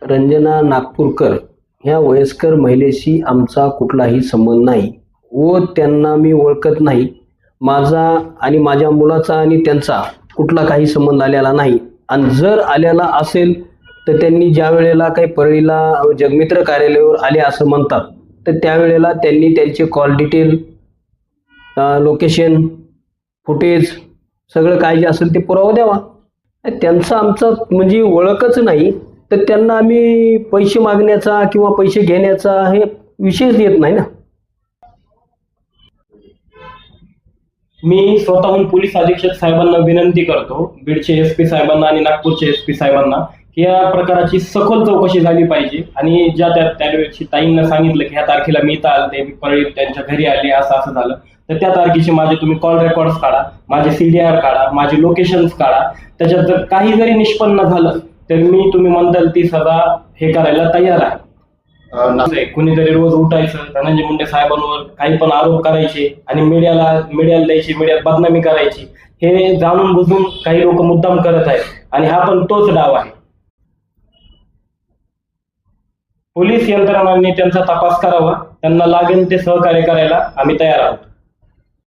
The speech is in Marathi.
रंजना नागपूरकर ह्या वयस्कर महिलेशी आमचा कुठलाही संबंध नाही व त्यांना मी ओळखत नाही. माझा आणि माझ्या मुलाचा आणि त्यांचा कुठला काही संबंध आलेला नाही. आणि जर आलेला असेल तर त्यांनी ज्या वेळेला काही परळीला जगमित्र कार्यालयावर आले असं म्हणतात, तर त्यावेळेला त्यांनी त्यांचे कॉल डिटेल, लोकेशन, फुटेज सगळं काय जे असेल ते पुरावा द्यावा. त्यांचा आमचा म्हणजे ओळखच नाही, तर त्यांना आम्ही पैसे मागण्याचा किंवा पैसे घेण्याचा हे विषयच येत नाही ना. मी स्वतःहून पोलीस अधीक्षक साहेबांना विनंती करतो, बीडचे एसपी साहेबांना आणि नागपूरचे एसपी साहेबांना, की या प्रकाराची सखोल चौकशी झाली पाहिजे. आणि ज्या त्यावेळेची ताईंना सांगितलं की ह्या तारखेला मी इथं आलते, मी परळी त्यांच्या घरी आले, असं असं झालं, तर त्या तारखेचे माझे तुम्ही कॉल रेकॉर्ड्स काढा, माझे CDR काढा, माझे लोकेशन्स काढा. त्याच्यात जर काही जरी निष्पन्न झालं तर मी तुम्ही म्हणताल ती सजा हे करायला तयार आहे. कुणीतरी रोज उठायचं, धनंजय मुंडे साहेबांवर काही पण आरोप करायचे आणि मीडियाला द्यायची, मीडियात बदनामी करायची. हे जाणून बुजून काही लोक मुद्दाम करत आहेत आणि हा पण तोच डाव आहे. पोलीस यंत्रणांनी त्यांचा तपास करावा, त्यांना लागेल ते सहकार्य करायला आम्ही तयार आहोत.